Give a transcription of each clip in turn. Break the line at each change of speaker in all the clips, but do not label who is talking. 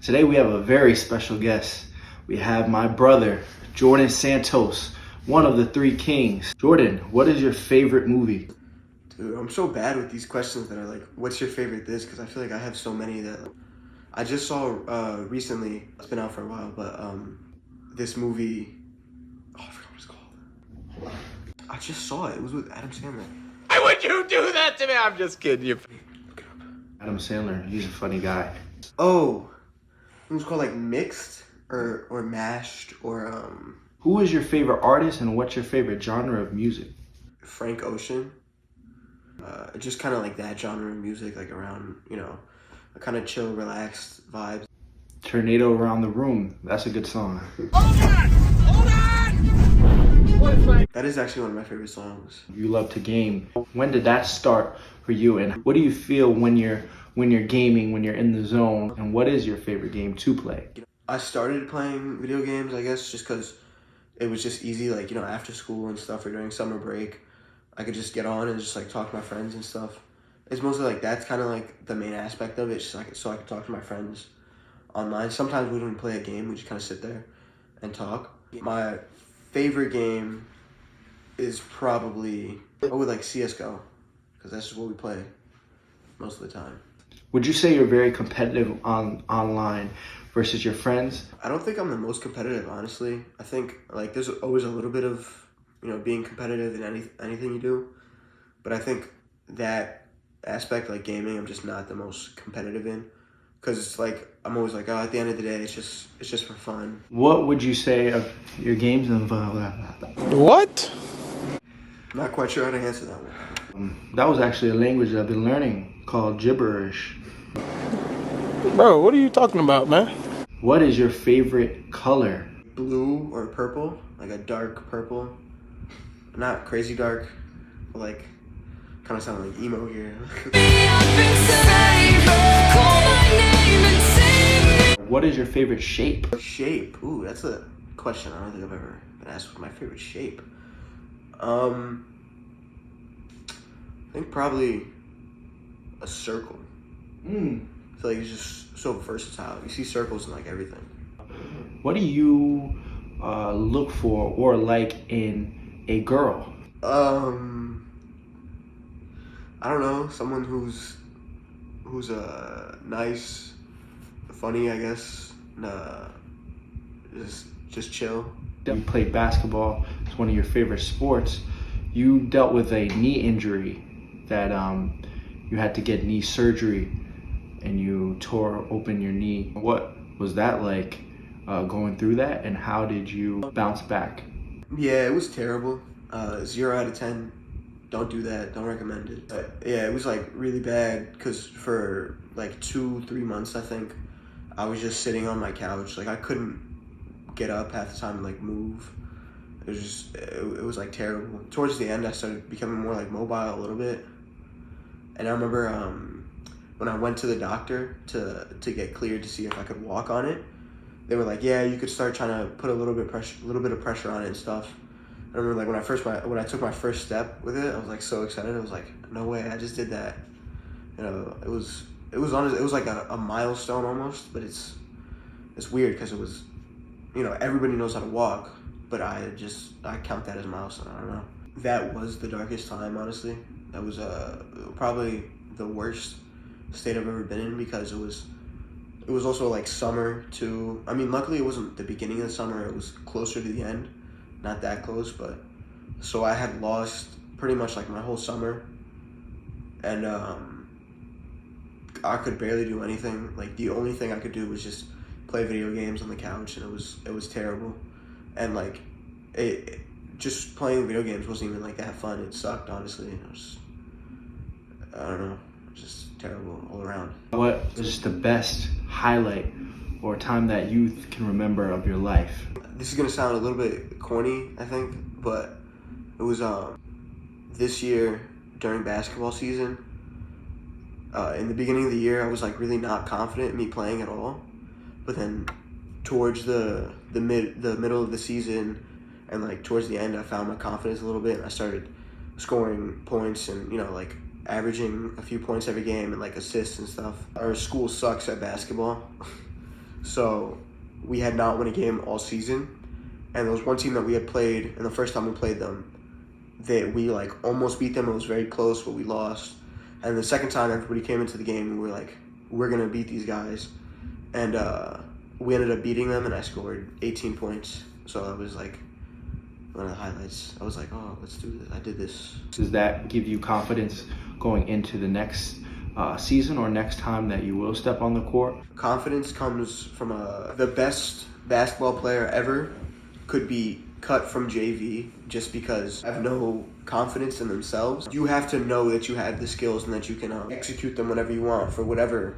Today we have a very special guest. We have my brother, Jordan Santos, one of the three kings. Jordan, what is your favorite movie?
Dude, I'm so bad with these questions that are like, what's your favorite this? Because I feel like I have so many that I just saw recently. It's been out for a while, but this movie, oh, I forgot what it's called. I just saw it. It was with Adam Sandler.
Why would you do that to me? I'm just kidding you.
Look it up.
Adam Sandler, he's a funny guy.
Oh, it was called like Mixed or Mashed or
Who is your favorite artist and what's your favorite genre of music?
Frank Ocean. Just kind of like that genre of music, like around, a kind of chill, relaxed vibes.
Tornado Around the Room, that's a good song.
That is actually one of my favorite songs.
You love to game. When did that start for you, and what do you feel when you're gaming, when you're in the zone, and what is your favorite game to play?
I started playing video games, I guess, just because it was just easy, like, after school and stuff or during summer break, I could just get on and just like talk to my friends and stuff. It's mostly like that's kind of like the main aspect of it, just like so I could talk to my friends online. Sometimes we wouldn't play a game, we just kind of sit there and talk. My favorite game is probably like CSGO, because that's just what we play most of the time.
Would you say you're very competitive online versus your friends?
I don't think I'm the most competitive, honestly. I think like there's always a little bit of being competitive in anything you do, but I think that aspect, like gaming, I'm just not the most competitive in, because it's like I'm always like, oh, at the end of the day, it's just for fun.
What would you say of your games involved?
What?
Not quite sure how to answer that one.
That was actually a language that I've been learning called gibberish.
Bro, what are you talking about, man?
What is your favorite color?
Blue or purple, like a dark purple. Not crazy dark, but like kind of sound like emo here.
What is your favorite shape?
Shape. Ooh, that's a question I don't think I've ever been asked. What's my favorite shape? I think probably a circle. I feel like it's just so versatile. You see circles in like everything.
What do you look for or like in a girl?
I don't know. Someone who's nice, funny, I guess. Just chill.
You played basketball. It's one of your favorite sports. You dealt with a knee injury that you had to get knee surgery, and you tore open your knee. What was that like going through that, and how did you bounce back?
Yeah, it was terrible. 0 out of 10. Don't do that. Don't recommend it. But yeah, it was like really bad because for like 2-3 months, I think, I was just sitting on my couch. Like I couldn't get up half the time and like move. It was like terrible. Towards the end, I started becoming more like mobile a little bit. And I remember when I went to the doctor to get cleared to see if I could walk on it, they were like, yeah, you could start trying to put a little bit of pressure on it and stuff. I remember like when I took my first step with it, I was like so excited. I was like, no way, I just did that. It was like a milestone almost, but it's weird because it was, everybody knows how to walk, but I count that as a milestone. I don't know. That was the darkest time, honestly. That was probably the worst state I've ever been in, because it was also like summer too. I mean, luckily it wasn't the beginning of the summer, it was closer to the end. Not that close, but so I had lost pretty much like my whole summer, and I could barely do anything. Like the only thing I could do was just play video games on the couch, and it was terrible. And like just playing video games wasn't even like that fun. It sucked, honestly. I don't know, just terrible all around.
What was the best highlight or time that you can remember of your life?
This is gonna sound a little bit corny, I think, but it was this year during basketball season. In the beginning of the year, I was like really not confident in me playing at all, but then towards the middle of the season and like towards the end, I found my confidence a little bit, and I started scoring points and like averaging a few points every game and like assists and stuff. Our school sucks at basketball. So we had not won a game all season. And there was one team that we had played, and the first time we played them, we like almost beat them. It was very close, but we lost. And the second time, everybody came into the game, and we were like, we're going to beat these guys. And we ended up beating them, and I scored 18 points. So I was like, one of the highlights. I was like, oh, let's do this. I did this.
Does that give you confidence going into the next season or next time that you will step on the court?
Confidence comes from the best basketball player ever could be cut from JV just because I have no confidence in themselves. You have to know that you have the skills and that you can execute them whenever you want for whatever,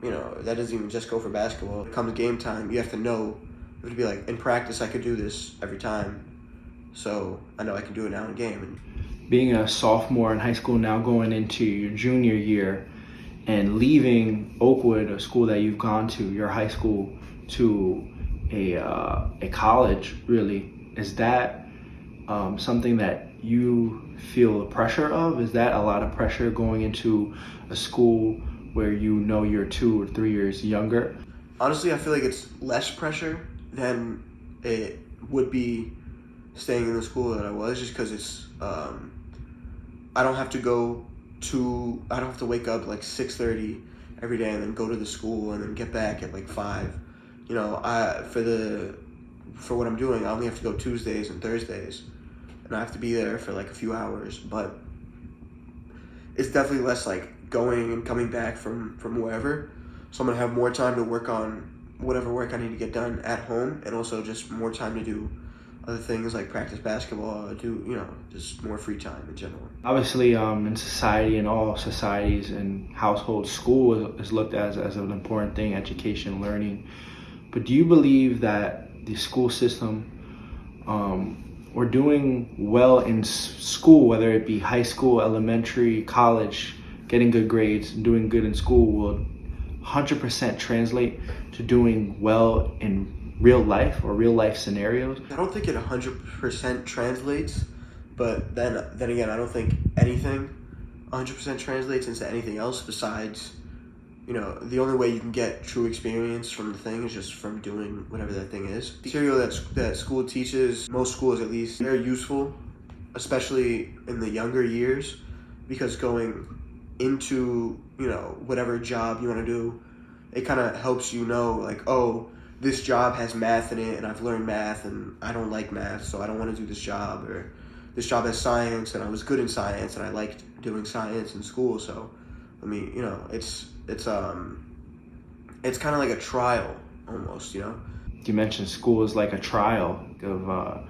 that doesn't even just go for basketball. When it comes game time, you have to know, you have to be like, in practice, I could do this every time. So I know I can do it now in game.
Being a sophomore in high school, now going into your junior year and leaving Oakwood, a school that you've gone to, your high school, to a college, really, is that something that you feel the pressure of? Is that a lot of pressure going into a school where you're 2 or 3 years younger?
Honestly, I feel like it's less pressure than it would be staying in the school that I was, just because it's I don't have to wake up like 6:30 every day and then go to the school and then get back at like 5. For what I'm doing, I only have to go Tuesdays and Thursdays, and I have to be there for like a few hours. But it's definitely less like going and coming back from wherever. So I'm gonna have more time to work on whatever work I need to get done at home, and also just more time to do other things like practice basketball, just more free time in general.
Obviously, in society, in all societies and households, school is looked at as an important thing, education, learning. But do you believe that the school system, or doing well in school, whether it be high school, elementary, college, getting good grades, and doing good in school, will 100% translate to doing well in real life or real life scenarios?
I don't think it 100% translates, but then again, I don't think anything 100% translates into anything else besides, the only way you can get true experience from the thing is just from doing whatever that thing is. The material that school teaches, most schools at least, they're useful, especially in the younger years, because going into, whatever job you want to do, it kind of helps like, oh, this job has math in it and I've learned math and I don't like math, so I don't want to do this job. Or this job has science and I was good in science and I liked doing science in school, so it's kind of like a trial almost. You
mentioned school is like a trial of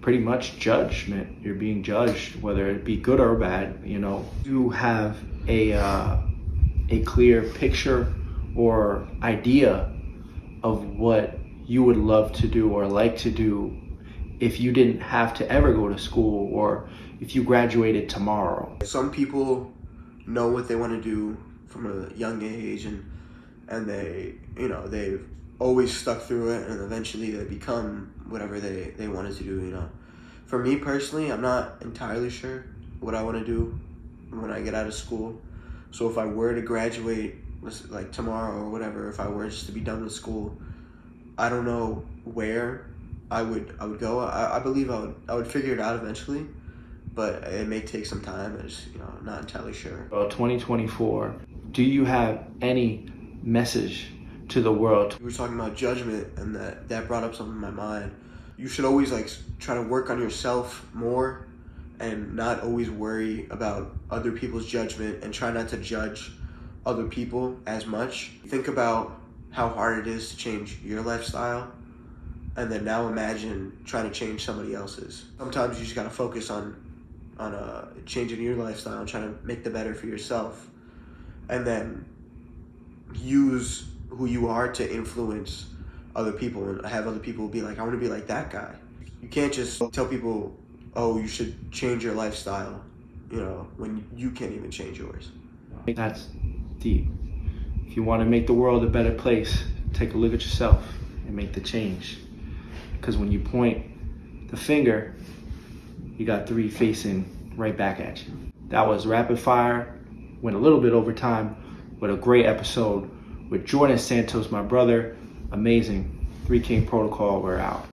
pretty much judgment. You're being judged, whether it be good or bad. You have a clear picture or idea of what you would love to do or like to do if you didn't have to ever go to school, or if you graduated tomorrow?
Some people know what they want to do from a young age, and they've always stuck through it, and eventually they become whatever they wanted to do. For me personally, I'm not entirely sure what I want to do when I get out of school. So if I were to graduate like tomorrow or whatever, if I were just to be done with school, I don't know where I would go. I believe I would figure it out eventually, but it may take some time. I'm not entirely sure.
2024, do you have any message to the world?
We were talking about judgment, and that brought up something in my mind. You should always try to work on yourself more and not always worry about other people's judgment, and try not to judge other people as much. Think about how hard it is to change your lifestyle, and then now imagine trying to change somebody else's. Sometimes you just gotta focus on changing your lifestyle and trying to make the better for yourself, and then use who you are to influence other people and have other people be like, I want to be like that guy. You can't just tell people, oh, you should change your lifestyle, when you can't even change yours.
That's deep. If you want to make the world a better place, take a look at yourself and make the change. Because when you point the finger, you got 3 facing right back at you. That was Rapid Fire. Went a little bit over time, but a great episode with Jordan Santos, my brother. Amazing. 3K protocol, we're out.